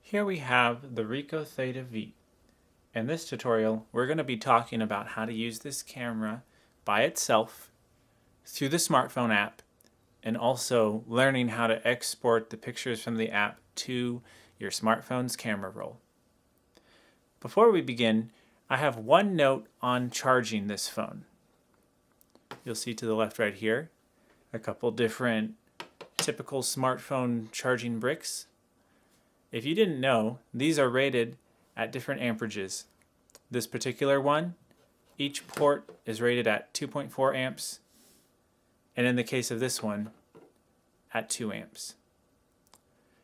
Here we have the Ricoh Theta V. In this tutorial, we're going to be talking about how to use this camera by itself through the smartphone app, and also learning how to export the pictures from the app to your smartphone's camera roll. Before we begin, I have one note on charging this phone. You'll see to the left right here a couple different typical smartphone charging bricks. If you didn't know, these are rated at different amperages. This particular one, each port is rated at 2.4 amps, and in the case of this one, at 2 amps.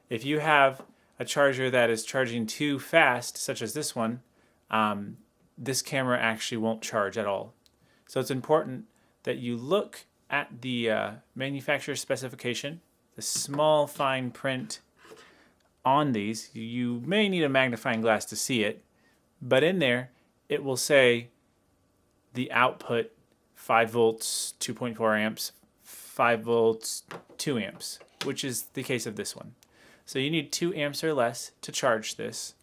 If you have a charger that is charging too fast, such as this one, this camera actually won't charge at all. So it's important that you look at the manufacturer specification, the small fine print on these. You may need a magnifying glass to see it, but in there it will say the output 5 volts, 2.4 amps, 5 volts, 2 amps, which is the case of this one. So you need 2 amps or less to charge this.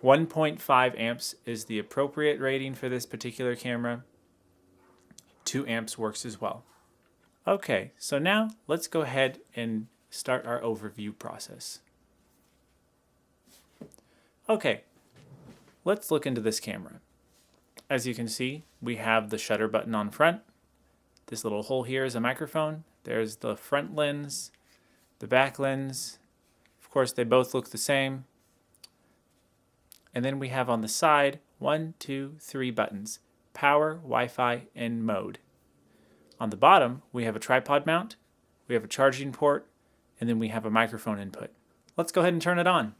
1.5 amps is the appropriate rating for this particular camera. 2 amps works as well. Okay, so now let's go ahead and start our overview process. Okay, let's look into this camera. As you can see, we have the shutter button on front. This little hole here is a microphone. There's the front lens, the back lens. Of course, they both look the same. And then we have on the side 1, 2, 3 buttons: power, Wi-Fi, and mode. On the bottom, we have a tripod mount, we have a charging port, and then we have a microphone input. Let's go ahead and turn it on.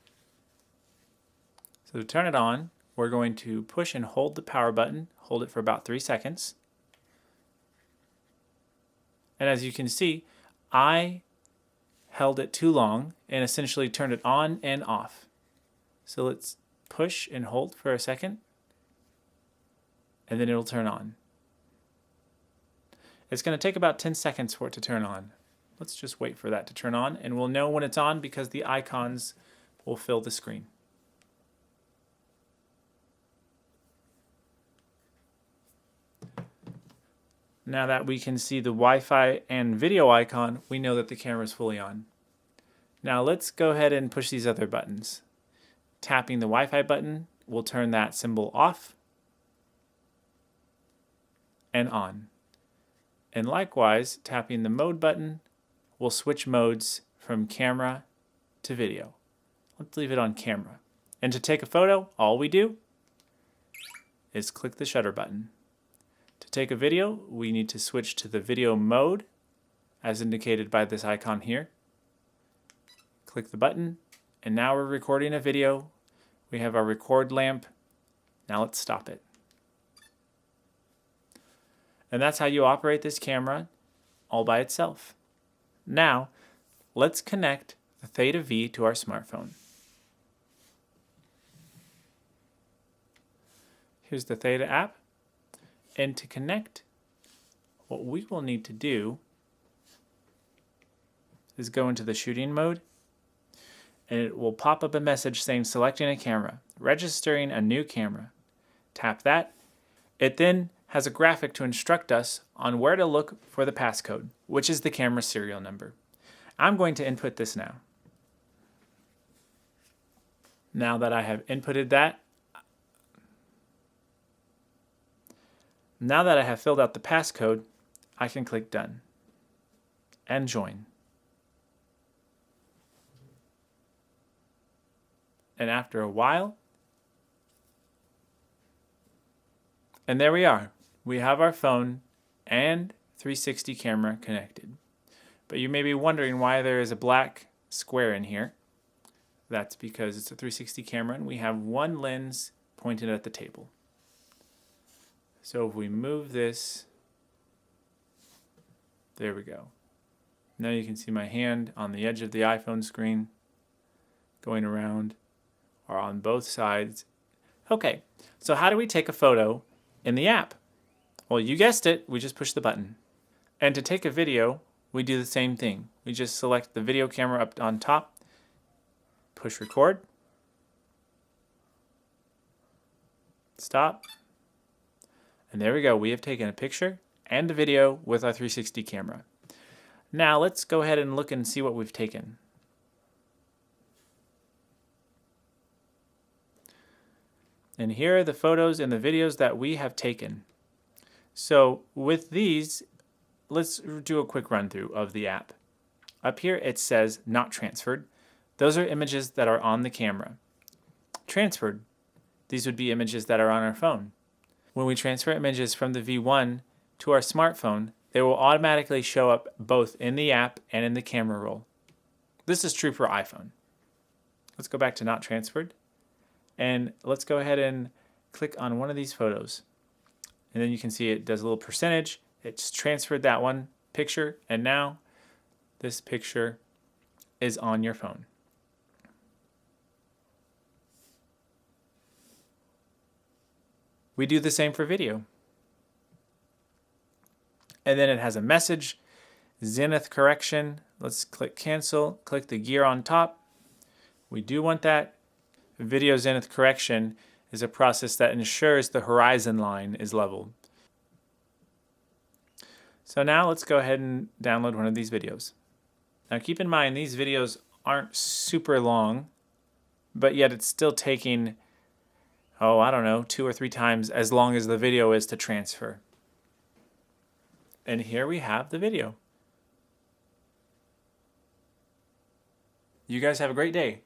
So to turn it on, we're going to push and hold the power button, hold it for about 3 seconds. And as you can see, I held it too long and essentially turned it on and off. So let's push and hold for a second, and then it'll turn on. It's going to take about 10 seconds for it to turn on. Let's just wait for that to turn on, and we'll know when it's on because the icons will fill the screen. Now that we can see the Wi-Fi and video icon, we know that the camera is fully on. Now let's go ahead and push these other buttons. Tapping the Wi-Fi button will turn that symbol off and on. And likewise, tapping the mode button will switch modes from camera to video. Let's leave it on camera. And to take a photo, all we do is click the shutter button. To take a video, we need to switch to the video mode, as indicated by this icon here. Click the button, and now we're recording a video. We have our record lamp. Now let's stop it. And that's how you operate this camera all by itself. Now, let's connect the Theta V to our smartphone. Here's the Theta app. And to connect, what we will need to do is go into the shooting mode, and it will pop up a message saying selecting a camera, registering a new camera. Tap that. It then has a graphic to instruct us on where to look for the passcode, which is the camera serial number. I'm going to input this now. Now that I have inputted that, now that I have filled out the passcode, I can click Done and Join. And after a while, and there we are. We have our phone and 360 camera connected. But you may be wondering why there is a black square in here. That's because it's a 360 camera and we have one lens pointed at the table. So if we move this, there we go. Now you can see my hand on the edge of the iPhone screen going around, or on both sides. Okay, so how do we take a photo in the app? Well, you guessed it, we just push the button. And to take a video, we do the same thing. We just select the video camera up on top, push record. Stop. And there we go. We have taken a picture and a video with our 360 camera. Now let's go ahead and look and see what we've taken. And here are the photos and the videos that we have taken. So with these, let's do a quick run through of the app. Up here it says not transferred. Those are images that are on the camera. Transferred, these would be images that are on our phone. When we transfer images from the V1 to our smartphone, they will automatically show up both in the app and in the camera roll. This is true for iPhone. Let's go back to not transferred. And let's go ahead and click on one of these photos. And then you can see it does a little percentage. It's transferred that one picture, and now this picture is on your phone. We do the same for video. And then it has a message, zenith correction. Let's click cancel, click the gear on top. We do want that. Video zenith correction is a process that ensures the horizon line is leveled. So now let's go ahead and download one of these videos. Now keep in mind these videos aren't super long, but yet it's still taking, I don't know, 2 or 3 times as long as the video is to transfer. And here we have the video. You guys have a great day.